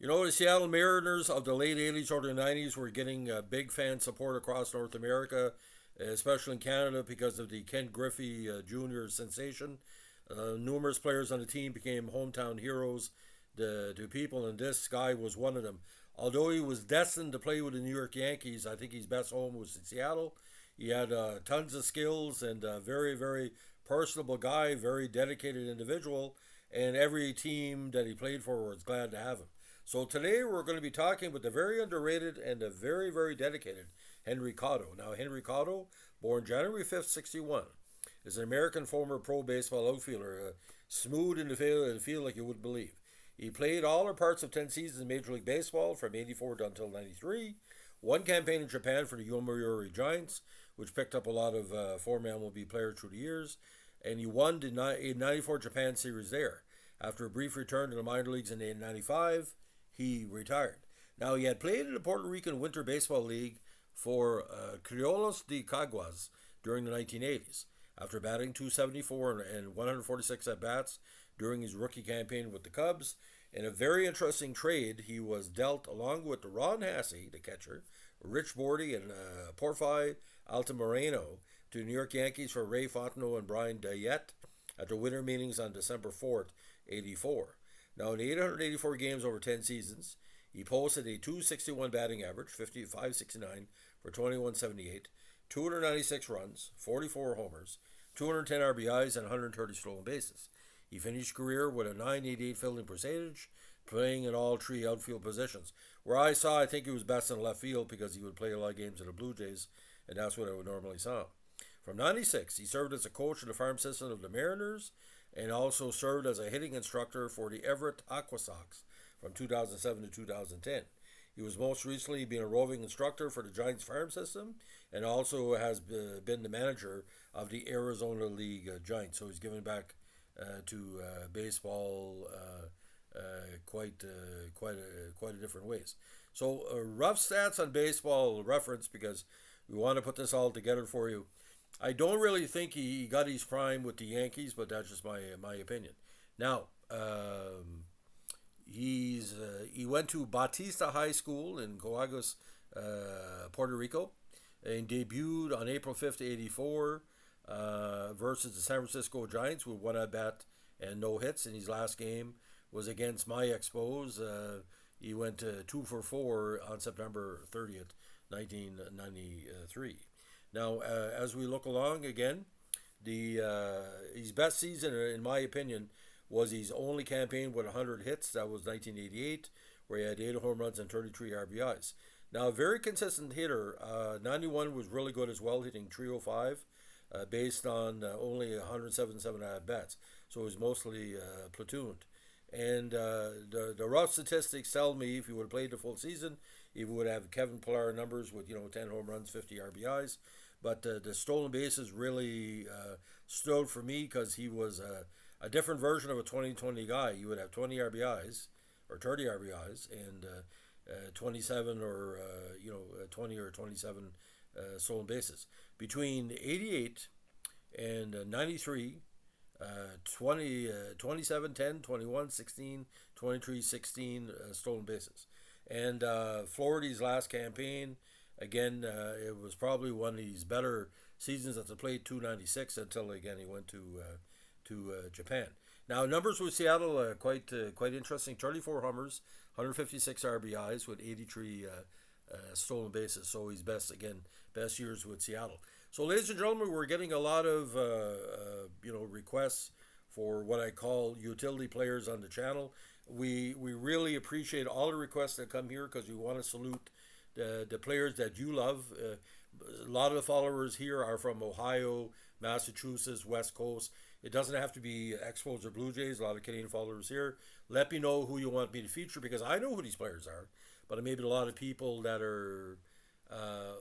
The Seattle Mariners of the late 80s or the 90s were getting big fan support across North America, especially in Canada because of the Ken Griffey Jr. sensation. Numerous players on the team became hometown heroes to people, and this guy was one of them. Although he was destined to play with the New York Yankees, I think his best home was in Seattle. He had tons of skills and a very, very personable guy, very dedicated individual, and every team that he played for was glad to have him. So today we're going to be talking with the very underrated and the very, very dedicated Henry Cotto. Now, Henry Cotto, born January 5th, 61, is an American former pro baseball outfielder, smooth in the field like you wouldn't believe. He played all or parts of 10 seasons in Major League Baseball from 84 until 93. One campaign in Japan for the Yomiuri Giants, which picked up a lot of former MLB players through the years. And he won the 94 Japan Series there. After a brief return to the minor leagues in 95, he retired. Now, he had played in the Puerto Rican Winter Baseball League for Criollos de Caguas during the 1980s. After batting 274 and 146 at bats during his rookie campaign with the Cubs, in a very interesting trade, he was dealt along with Ron Hassey, the catcher, Rich Bordy, and Porfi Altamirano to the New York Yankees for Ray Fontenot and Brian Dayette at the winter meetings on December 4th, 84. Now, in 884 games over 10 seasons, he posted a 261 batting average, 55.69 for 21.78, 296 runs, 44 homers, 210 RBIs, and 130 stolen bases. He finished career with a 988 fielding percentage, playing in all three outfield positions. Where I think he was best in left field because he would play a lot of games in the Blue Jays, and that's what I would normally saw him. From 96, he served as a coach in the farm system of the Mariners and also served as a hitting instructor for the Everett Aqua Sox from 2007 to 2010. He was most recently been a roving instructor for the Giants farm system and also has been the manager of the Arizona League Giants. So he's given back to baseball quite a different ways. So rough stats on baseball reference because we want to put this all together for you. I don't really think he got his prime with the Yankees, but that's just my opinion. Now, he went to Batista High School in Coahuila, Puerto Rico, and debuted on April 5th, 84 versus the San Francisco Giants with one at bat and no hits. And his last game was against my Expos. He went 2 for 4 on September 30th, 1993. Now, as we look along again, his best season, in my opinion, was his only campaign with 100 hits. That was 1988, where he had 8 home runs and 33 RBIs. Now, a very consistent hitter. 91 was really good as well, hitting 305, based on only 177 at bats. So it was mostly platooned. And the rough statistics tell me if he would have played the full season, he would have Kevin Pillar numbers with 10 home runs, 50 RBIs. But the stolen bases really stood for me because he was a different version of a 2020 guy. You would have 20 RBIs or 30 RBIs and 27 or 20 or 27 stolen bases. Between 88 and 93, 27, 10, 21, 16, 23, 16 stolen bases. And Florida's last campaign, again, it was probably one of his better seasons at the plate, 296, until again he went to Japan. Now, numbers with Seattle quite interesting. 34 homers, 156 RBIs with 83 stolen bases. So his best years with Seattle. So, ladies and gentlemen, we're getting a lot of requests for what I call utility players on the channel. We really appreciate all the requests that come here because we want to salute the players that you love. A lot of the followers here are from Ohio, Massachusetts, West Coast. It doesn't have to be Expos or Blue Jays. A lot of Canadian followers here. Let me know who you want me to feature because I know who these players are, but maybe a lot of people that are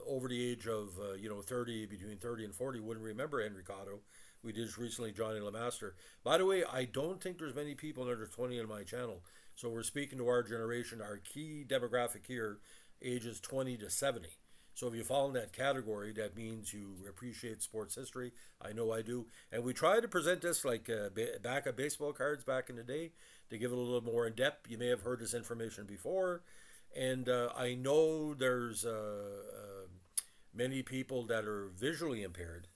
over the age of 30, between 30 and 40, wouldn't remember Henry Cotto. We did just recently Johnny LeMaster. By the way, I don't think there's many people under 20 on my channel, so we're speaking to our generation. Our key demographic here, ages 20 to 70. So if you fall in that category, that means you appreciate sports history. I know I do. And we try to present this like back of baseball cards back in the day to give it a little more in depth. You may have heard this information before. And I know there's many people that are visually impaired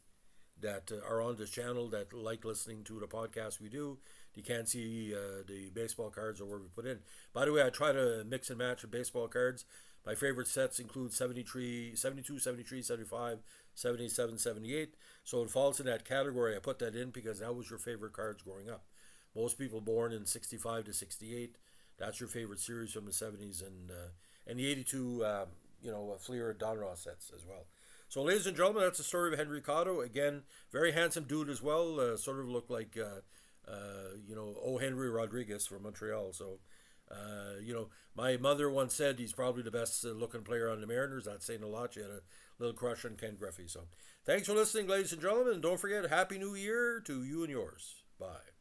that are on this channel that like listening to the podcast we do. You can't see the baseball cards or where we put in. By the way, I try to mix and match the baseball cards. My favorite sets include 73, 72, 73, 75, 77, 78. So it falls in that category. I put that in because that was your favorite cards growing up. Most people born in 65 to 68, that's your favorite series from the 70s and the 82, Fleer and Donruss sets as well. So, ladies and gentlemen, that's the story of Henry Cotto. Again, very handsome dude as well. Sort of looked like, O. Henry Rodriguez from Montreal. So, my mother once said he's probably the best looking player on the Mariners. That's saying a lot. She had a little crush on Ken Griffey. So, thanks for listening, ladies and gentlemen. And don't forget, Happy New Year to you and yours. Bye.